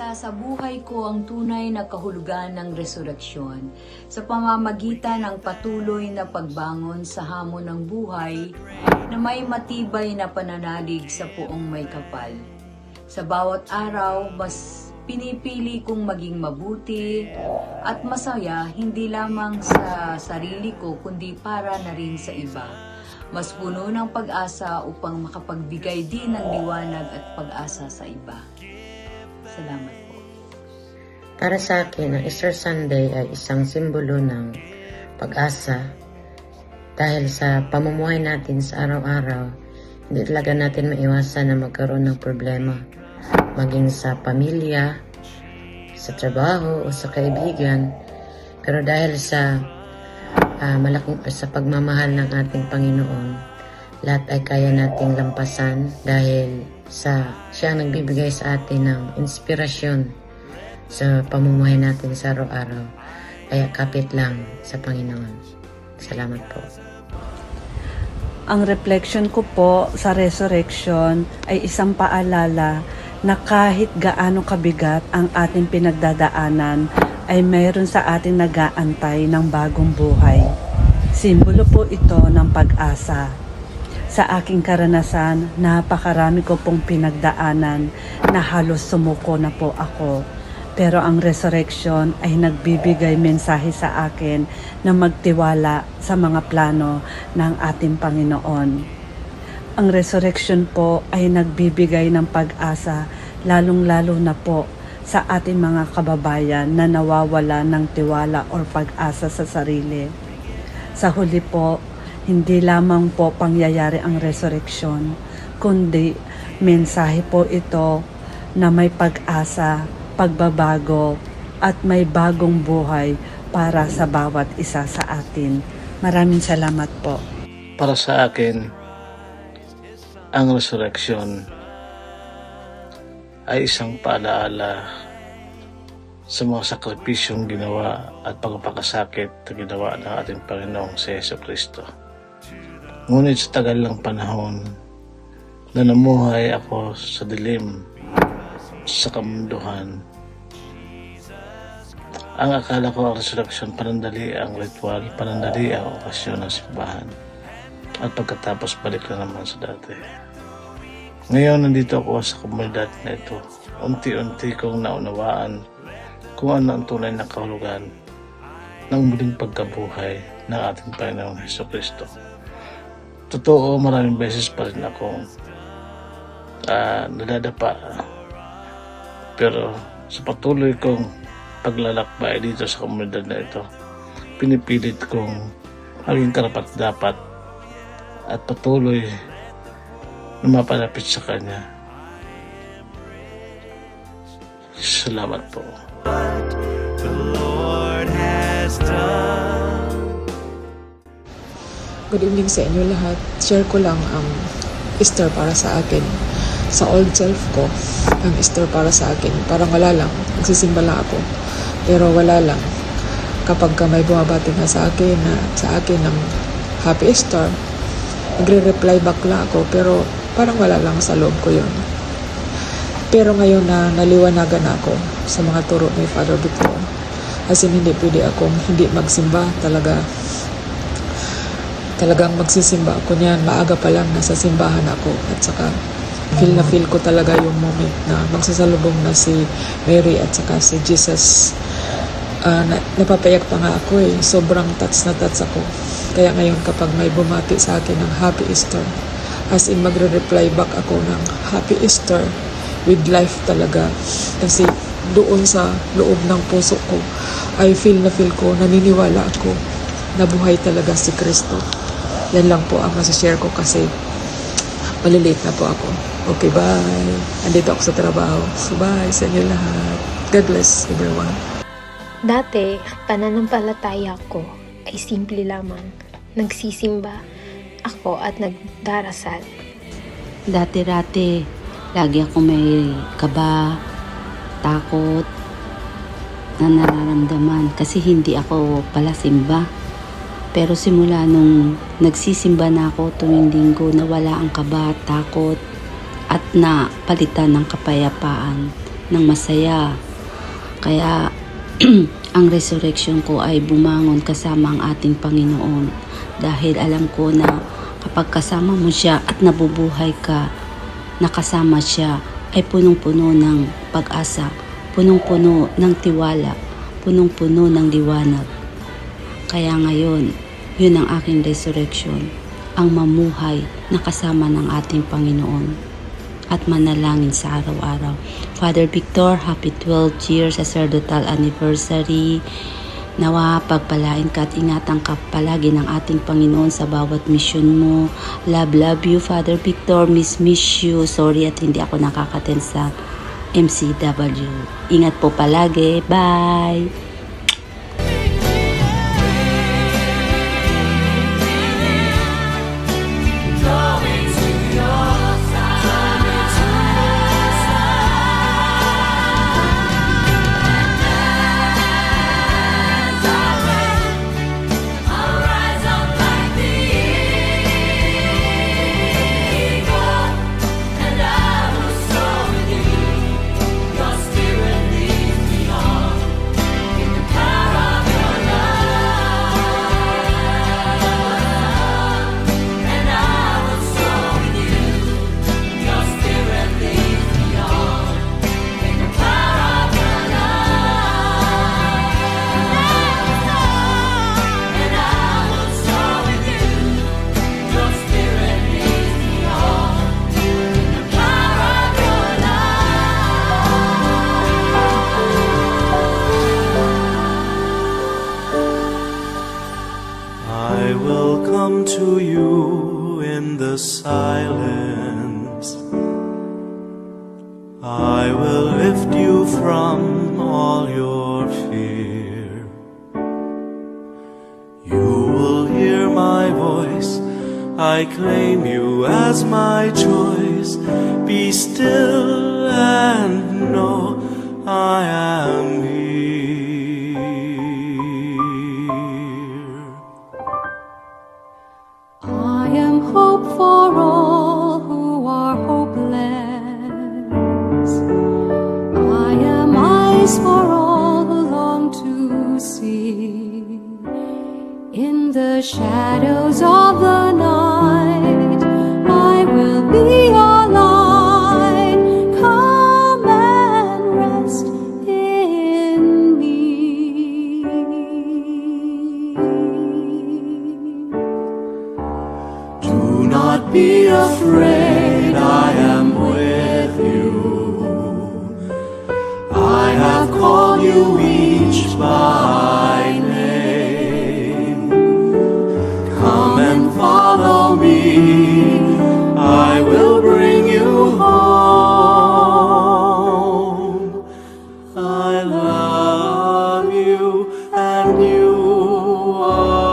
Isa sa buhay ko ang tunay na kahulugan ng resurreksyon sa pamamagitan ng patuloy na pagbangon sa hamon ng buhay na may matibay na pananalig sa puong may kapal. Sa bawat araw, mas pinipili kong maging mabuti at masaya hindi lamang sa sarili ko kundi para na rin sa iba. Mas puno ng pag-asa upang makapagbigay din ng liwanag at pag-asa sa iba. Salamat po. Para sa akin, ang Easter Sunday ay isang simbolo ng pag-asa dahil sa pamumuhay natin sa araw-araw, hindi talaga natin maiwasan na magkaroon ng problema, maging sa pamilya, sa trabaho o sa kaibigan. Pero dahil sa sa pagmamahal ng ating Panginoon, lahat ay kaya nating lampasan dahil siya ang nagbibigay sa atin ng inspirasyon sa pamumuhay natin sa araw-araw. Kaya kapit lang sa Panginoon. Salamat po. Ang reflection ko po sa resurrection ay isang paalala na kahit gaano kabigat ang ating pinagdadaanan ay mayroon sa ating nag-aantay ng bagong buhay. Simbolo po ito ng pag-asa. Sa aking karanasan, napakarami ko pong pinagdaanan na halos sumuko na po ako. Pero ang resurrection ay nagbibigay mensahe sa akin na magtiwala sa mga plano ng ating Panginoon. Ang resurrection po ay nagbibigay ng pag-asa lalong-lalo na po sa ating mga kababayan na nawawala ng tiwala o pag-asa sa sarili. Sa huli po, hindi lamang po pangyayari ang resurrection, kundi mensahe po ito na may pag-asa, pagbabago, at may bagong buhay para sa bawat isa sa atin. Maraming salamat po. Para sa akin, ang resurrection ay isang paalaala sa mga sakripisyong ginawa at pagpapakasakit na ginawa ng ating Panginoong si Jesucristo. Ngunit sa tagal ng panahon na namuhay ako sa dilim, sa kamunduhan, ang akala ko ang resurrection panandali ang ritual, panandali ang okasyon ng simbahan, at pagkatapos balik na naman sa dati. Ngayon nandito ako sa komunidad na ito, unti-unti kong naunawaan kung ano ang tunay na kahulugan ng muling pagkabuhay ng ating Panginoong Jesucristo. Totoo, maraming beses pa rin akong nadadapa. Pero sa patuloy kong paglalakbay dito sa komunidad na ito, pinipilit kong maging karapat-dapat at patuloy na mapalapit sa Kanya. Salamat po. Good evening sa inyo lahat. Share ko lang ang Easter para sa akin. Sa old self ko, ang Easter para sa akin, parang wala lang. Nagsisimba lang ako. Pero wala lang. Kapag may bumabati na sa akin ng Happy Easter, nagre-reply back lang ako. Pero parang wala lang sa loob ko yun. Pero ngayon na naliwanagan ako sa mga turo ni Father Victor, as in hindi pwede akong hindi magsimba talagang magsisimba ako niyan. Maaga pa lang nasa simbahan ako at saka feel ko talaga yung moment na magsasalubong na si Mary at saka si Jesus. Napapayak pa nga ako sobrang touch na touch ako. Kaya ngayon kapag may bumati sa akin ng Happy Easter, as in magre-reply back ako ng Happy Easter with life talaga. Kasi doon sa loob ng puso ko ay feel ko, naniniwala ako na buhay talaga si Kristo. Yan lang po ang masashare ko kasi malilate na po ako. Okay, bye. Andito ako sa trabaho. So bye sa inyo lahat. God bless everyone. Dati, ang pananampalataya ko ay simple lamang. Nagsisimba ako at nagdarasal. Dati-dati, lagi ako may kaba, takot na nararamdaman kasi hindi ako pala simba. Pero simula nung nagsisimba na ako tuwing linggo, nawala ang kaba, takot at napalitan ng kapayapaan. ng masaya. Kaya ang resurrection ko ay bumangon kasama ang ating Panginoon. Dahil alam ko na kapag kasama mo siya at nabubuhay ka, nakasama siya, ay punong-puno ng pag-asa, punong-puno ng tiwala, punong-puno ng liwanag. Kaya ngayon, yun ang aking resurrection, ang mamuhay na kasama ng ating Panginoon at manalangin sa araw-araw. Father Victor, happy 12 years sacerdotal anniversary. Nawa pagpalain ka at ingatan ka palagi ng ating Panginoon sa bawat misyon mo. Love you, Father Victor. Miss you. Sorry at hindi ako nakakaten sa MCW. Ingat po palagi. Bye! I will come to you in the silence. I will lift you from all your fear. You will hear my voice. I claim you as my choice. Be still and know I am here. I am hope for all who are hopeless. I am eyes for all who long to see. In the shadows of the night, I will be your light. Come and rest in me. Do not be afraid, I am with you. I have called you each by name. Come and follow me, I will bring you home. I love you and you are